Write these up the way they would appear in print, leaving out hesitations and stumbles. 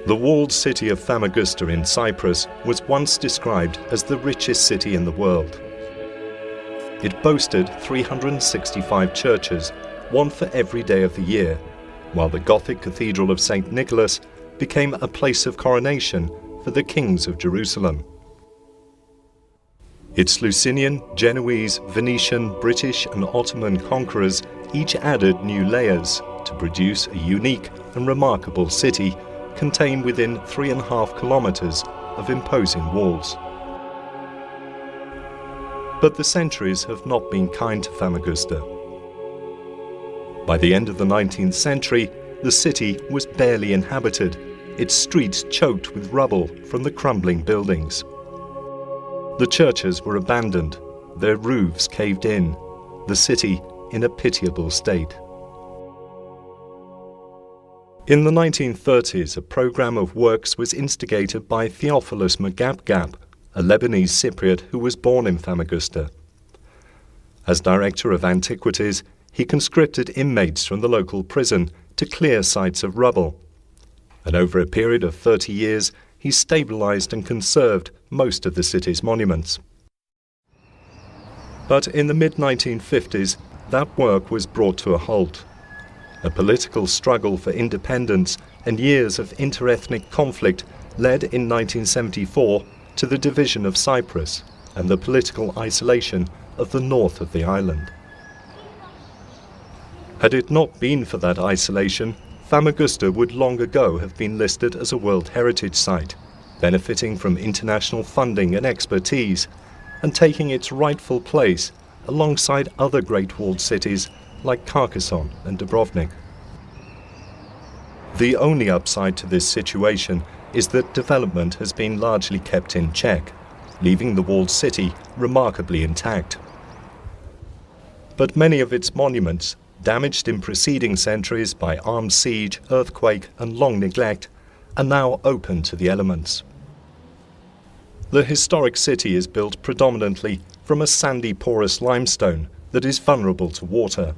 The walled city of Famagusta in Cyprus was once described as the richest city in the world. It boasted 365 churches, one for every day of the year, while the Gothic Cathedral of St. Nicholas became a place of coronation for the kings of Jerusalem. Its Lusinian, Genoese, Venetian, British and Ottoman conquerors each added new layers to produce a unique and remarkable city contained within 3.5 kilometers of imposing walls. But the centuries have not been kind to Famagusta. By the end of the 19th century, the city was barely inhabited, its streets choked with rubble from the crumbling buildings. The churches were abandoned, their roofs caved in, the city in a pitiable state. In the 1930s, a program of works was instigated by Theophilus Magapgap, a Lebanese Cypriot who was born in Famagusta. As director of antiquities, he conscripted inmates from the local prison to clear sites of rubble. And over a period of 30 years, he stabilized and conserved most of the city's monuments. But in the mid-1950s, that work was brought to a halt. A political struggle for independence and years of interethnic conflict led in 1974 to the division of Cyprus and the political isolation of the north of the island. Had it not been for that isolation, Famagusta would long ago have been listed as a World Heritage Site, benefiting from international funding and expertise, and taking its rightful place alongside other Great Walled cities like Carcassonne and Dubrovnik. The only upside to this situation is that development has been largely kept in check, leaving the walled city remarkably intact. But many of its monuments, damaged in preceding centuries by armed siege, earthquake and long neglect, are now open to the elements. The historic city is built predominantly from a sandy porous limestone that is vulnerable to water.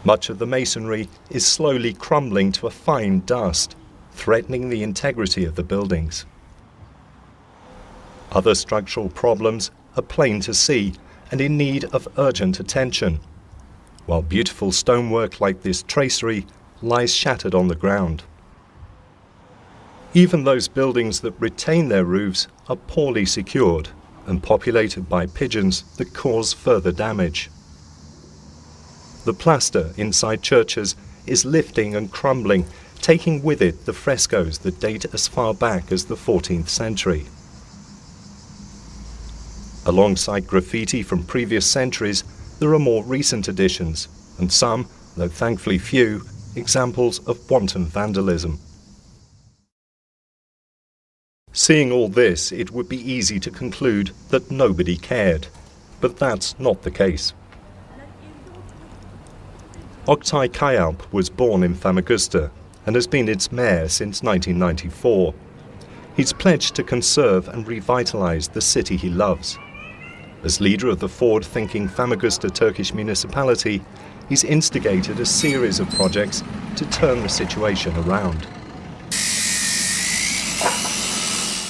Much of the masonry is slowly crumbling to a fine dust, threatening the integrity of the buildings. Other structural problems are plain to see and in need of urgent attention, while beautiful stonework like this tracery lies shattered on the ground. Even those buildings that retain their roofs are poorly secured and populated by pigeons that cause further damage. The plaster inside churches is lifting and crumbling, taking with it the frescoes that date as far back as the 14th century. Alongside graffiti from previous centuries, there are more recent additions, and some, though thankfully few, examples of wanton vandalism. Seeing all this, it would be easy to conclude that nobody cared, but that's not the case. Oktay Kayalp was born in Famagusta and has been its mayor since 1994. He's pledged to conserve and revitalize the city he loves. As leader of the forward-thinking Famagusta Turkish municipality, he's instigated a series of projects to turn the situation around.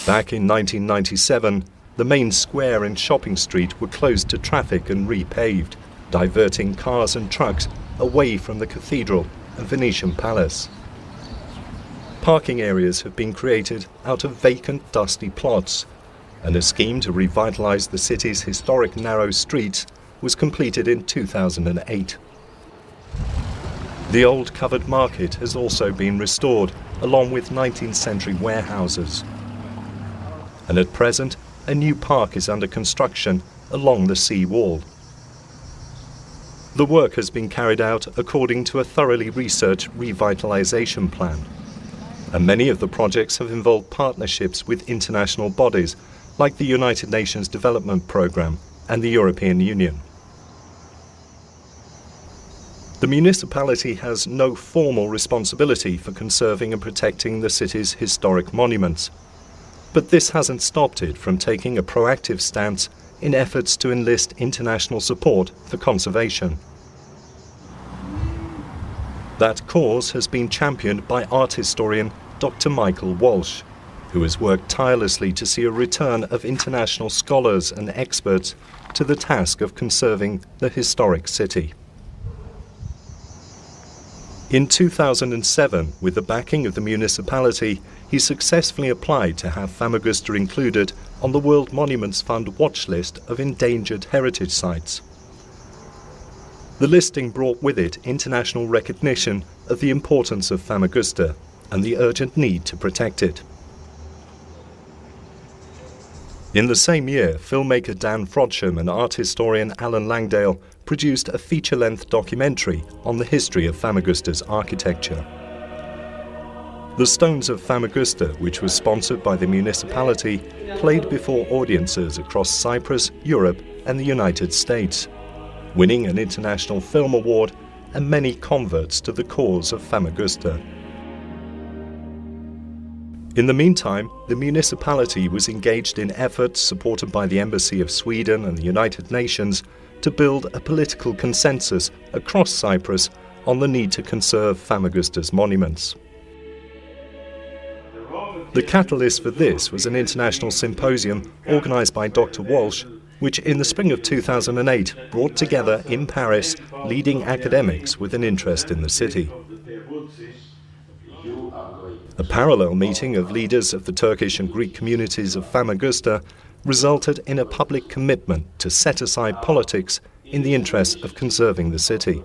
Back in 1997, the main square and shopping street were closed to traffic and repaved, diverting cars and trucks away from the cathedral and Venetian palace. Parking areas have been created out of vacant, dusty plots, and a scheme to revitalize the city's historic narrow streets was completed in 2008. The old covered market has also been restored, along with 19th century warehouses. And at present, a new park is under construction along the sea wall. The work has been carried out according to a thoroughly researched revitalization plan, and many of the projects have involved partnerships with international bodies like the United Nations Development Programme and the European Union. The municipality has no formal responsibility for conserving and protecting the city's historic monuments, but this hasn't stopped it from taking a proactive stance in efforts to enlist international support for conservation. That cause has been championed by art historian Dr. Michael Walsh, who has worked tirelessly to see a return of international scholars and experts to the task of conserving the historic city. In 2007, with the backing of the municipality, he successfully applied to have Famagusta included on the World Monuments Fund watch list of endangered heritage sites. The listing brought with it international recognition of the importance of Famagusta and the urgent need to protect it. In the same year, filmmaker Dan Frodsham and art historian Alan Langdale produced a feature-length documentary on the history of Famagusta's architecture. The Stones of Famagusta, which was sponsored by the municipality, played before audiences across Cyprus, Europe and the United States, winning an international film award and many converts to the cause of Famagusta. In the meantime, the municipality was engaged in efforts supported by the Embassy of Sweden and the United Nations to build a political consensus across Cyprus on the need to conserve Famagusta's monuments. The catalyst for this was an international symposium organised by Dr. Walsh, which in the spring of 2008 brought together in Paris leading academics with an interest in the city. A parallel meeting of leaders of the Turkish and Greek communities of Famagusta resulted in a public commitment to set aside politics in the interest of conserving the city.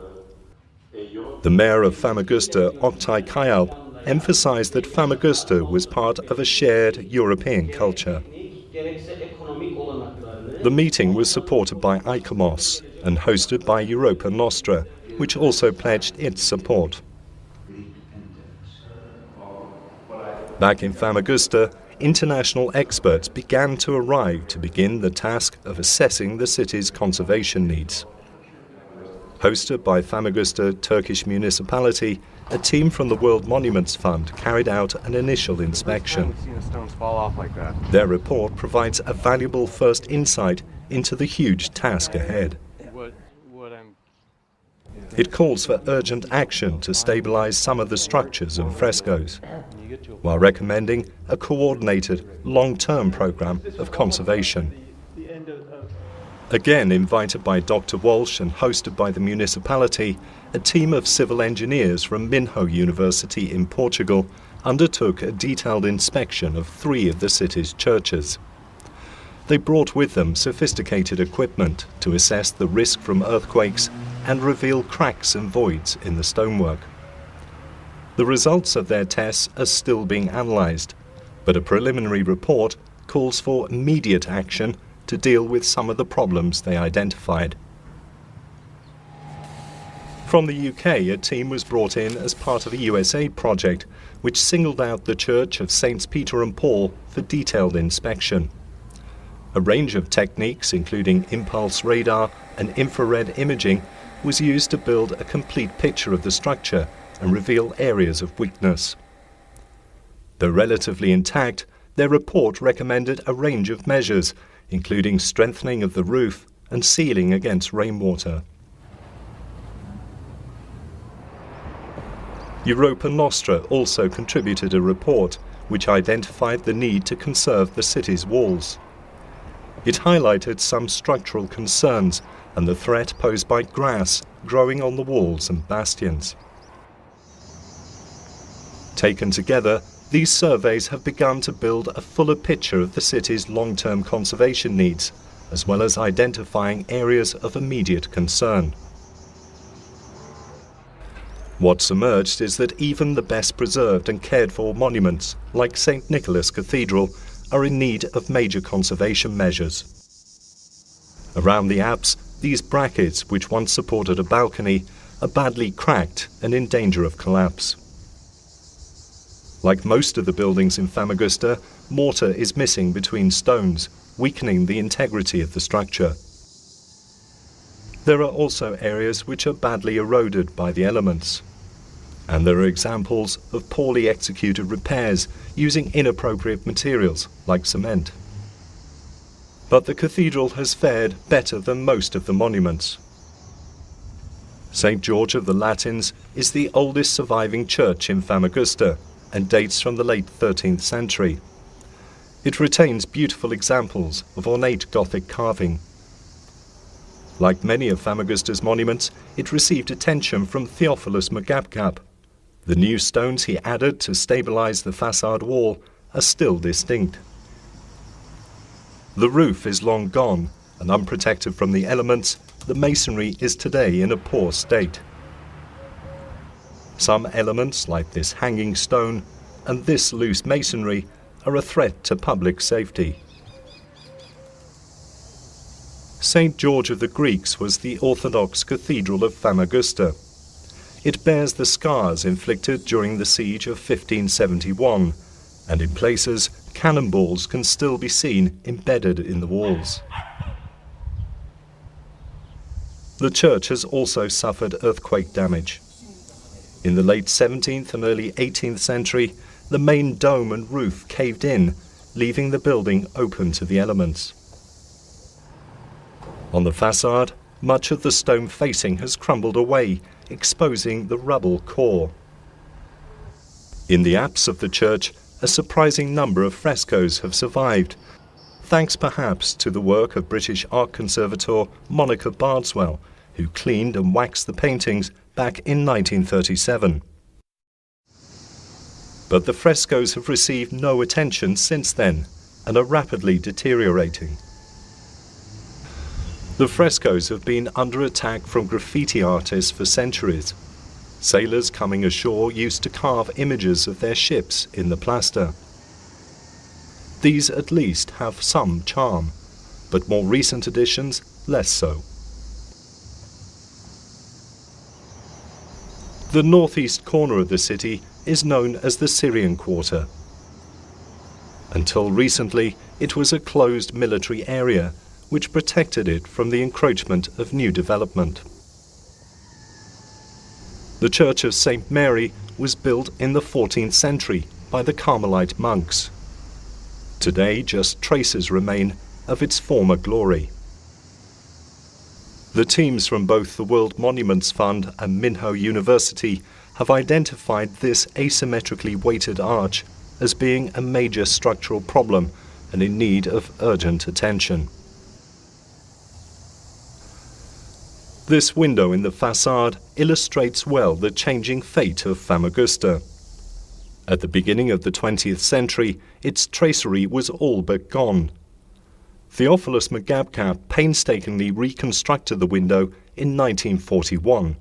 The mayor of Famagusta, Oktay Kayalp, emphasized that Famagusta was part of a shared European culture. The meeting was supported by ICOMOS and hosted by Europa Nostra, which also pledged its support. Back in Famagusta, international experts began to arrive to begin the task of assessing the city's conservation needs. Hosted by Famagusta Turkish municipality, a team from the World Monuments Fund carried out an initial inspection. Their report provides a valuable first insight into the huge task ahead. It calls for urgent action to stabilize some of the structures and frescoes, while recommending a coordinated, long-term program of conservation. Again invited by Dr. Walsh and hosted by the municipality, a team of civil engineers from Minho University in Portugal undertook a detailed inspection of 3 of the city's churches. They brought with them sophisticated equipment to assess the risk from earthquakes and reveal cracks and voids in the stonework. The results of their tests are still being analysed, but a preliminary report calls for immediate action to deal with some of the problems they identified. From the UK, a team was brought in as part of a USAID project which singled out the Church of Saints Peter and Paul for detailed inspection. A range of techniques, including impulse radar and infrared imaging, was used to build a complete picture of the structure and reveal areas of weakness. Though relatively intact, their report recommended a range of measures, including strengthening of the roof and sealing against rainwater. Europa Nostra also contributed a report which identified the need to conserve the city's walls. It highlighted some structural concerns and the threat posed by grass growing on the walls and bastions. Taken together, these surveys have begun to build a fuller picture of the city's long-term conservation needs, as well as identifying areas of immediate concern. What's emerged is that even the best preserved and cared for monuments, like St. Nicholas Cathedral, are in need of major conservation measures. Around the apse, these brackets, which once supported a balcony, are badly cracked and in danger of collapse. Like most of the buildings in Famagusta, mortar is missing between stones, weakening the integrity of the structure. There are also areas which are badly eroded by the elements. And there are examples of poorly executed repairs using inappropriate materials like cement. But the cathedral has fared better than most of the monuments. St. George of the Latins is the oldest surviving church in Famagusta and dates from the late 13th century. It retains beautiful examples of ornate Gothic carving. Like many of Famagusta's monuments, it received attention from Theophilus Magabgab. The new stones he added to stabilize the facade wall are still distinct. The roof is long gone, and unprotected from the elements, the masonry is today in a poor state. Some elements, like this hanging stone and this loose masonry, are a threat to public safety. St. George of the Greeks was the Orthodox Cathedral of Famagusta. It bears the scars inflicted during the siege of 1571, and in places, cannonballs can still be seen embedded in the walls. The church has also suffered earthquake damage. In the late 17th and early 18th century, the main dome and roof caved in, leaving the building open to the elements. On the facade, much of the stone facing has crumbled away, exposing the rubble core. In the apse of the church, a surprising number of frescoes have survived, thanks perhaps to the work of British art conservator Monica Bardswell, who cleaned and waxed the paintings back in 1937. But the frescoes have received no attention since then and are rapidly deteriorating. The frescoes have been under attack from graffiti artists for centuries. Sailors coming ashore used to carve images of their ships in the plaster. These at least have some charm, but more recent additions less so. The northeast corner of the city is known as the Syrian Quarter. Until recently, it was a closed military area, which protected it from the encroachment of new development. The Church of St. Mary was built in the 14th century by the Carmelite monks. Today, just traces remain of its former glory. The teams from both the World Monuments Fund and Minho University have identified this asymmetrically weighted arch as being a major structural problem and in need of urgent attention. This window in the facade illustrates well the changing fate of Famagusta. At the beginning of the 20th century, its tracery was all but gone. Theophilus Magabgab painstakingly reconstructed the window in 1941.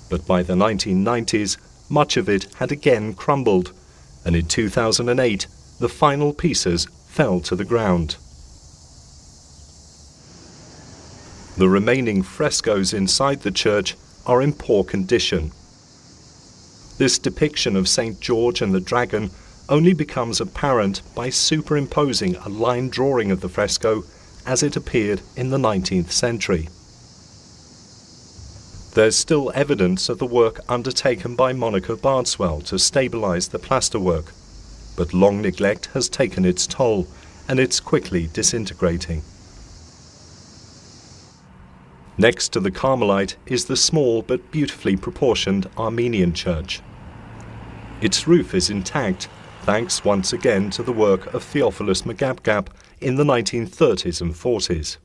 But by the 1990s, much of it had again crumbled, and in 2008, the final pieces fell to the ground. The remaining frescoes inside the church are in poor condition. This depiction of St. George and the dragon only becomes apparent by superimposing a line drawing of the fresco as it appeared in the 19th century. There's still evidence of the work undertaken by Monica Bardswell to stabilize the plasterwork, but long neglect has taken its toll, and it's quickly disintegrating. Next to the Carmelite is the small but beautifully proportioned Armenian church. Its roof is intact, thanks once again to the work of Theophilus Magabgab in the 1930s and 40s.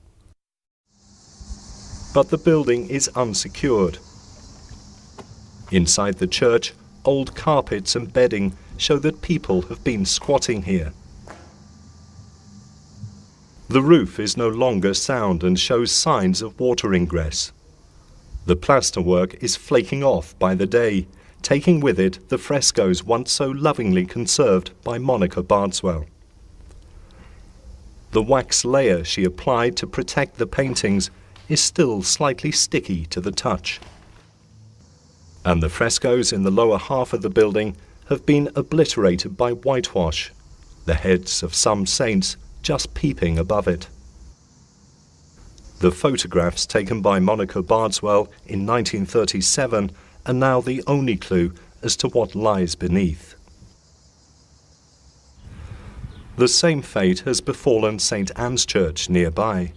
But the building is unsecured. Inside the church, old carpets and bedding show that people have been squatting here. The roof is no longer sound and shows signs of water ingress. The plasterwork is flaking off by the day, taking with it the frescoes once so lovingly conserved by Monica Bardswell. The wax layer she applied to protect the paintings is still slightly sticky to the touch. And the frescoes in the lower half of the building have been obliterated by whitewash, the heads of some saints just peeping above it. The photographs taken by Monica Bardswell in 1937 are now the only clue as to what lies beneath. The same fate has befallen St. Anne's Church nearby.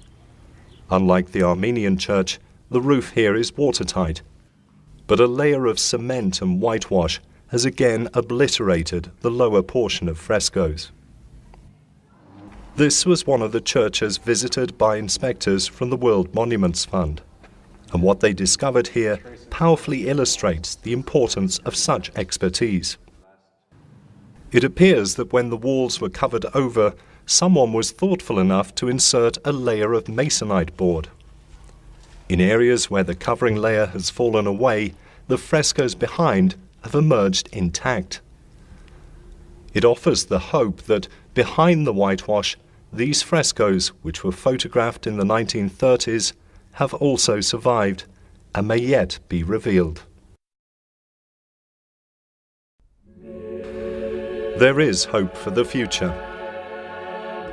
Unlike the Armenian church, the roof here is watertight, but a layer of cement and whitewash has again obliterated the lower portion of frescoes. This was one of the churches visited by inspectors from the World Monuments Fund, and what they discovered here powerfully illustrates the importance of such expertise. It appears that when the walls were covered over, someone was thoughtful enough to insert a layer of masonite board. In areas where the covering layer has fallen away, the frescoes behind have emerged intact. It offers the hope that behind the whitewash, these frescoes, which were photographed in the 1930s, have also survived and may yet be revealed. There is hope for the future.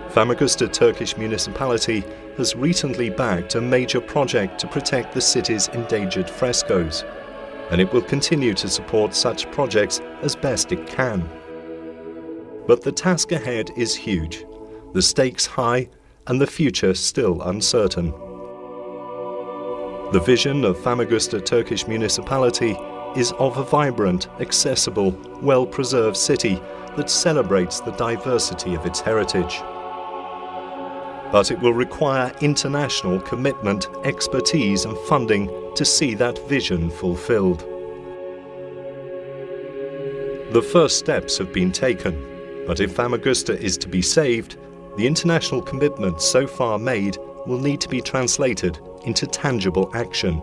Famagusta Turkish municipality has recently backed a major project to protect the city's endangered frescoes, and it will continue to support such projects as best it can. But the task ahead is huge, the stakes high, and the future still uncertain. The vision of Famagusta Turkish municipality is of a vibrant, accessible, well-preserved city that celebrates the diversity of its heritage. But it will require international commitment, expertise and funding to see that vision fulfilled. The first steps have been taken, but if Famagusta is to be saved, the international commitment so far made will need to be translated into tangible action.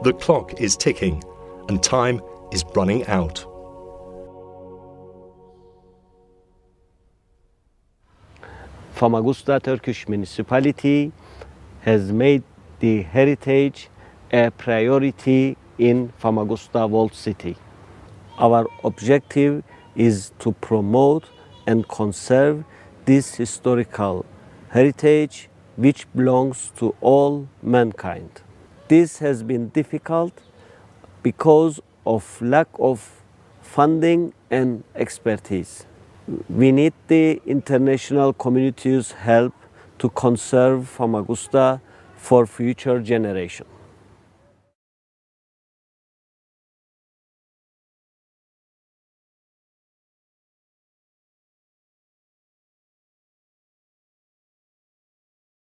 The clock is ticking and time is running out. Famagusta Turkish municipality has made the heritage a priority in Famagusta walled city. Our objective is to promote and conserve this historical heritage which belongs to all mankind. This has been difficult because of lack of funding and expertise. We need the international community's help to conserve Famagusta for future generations.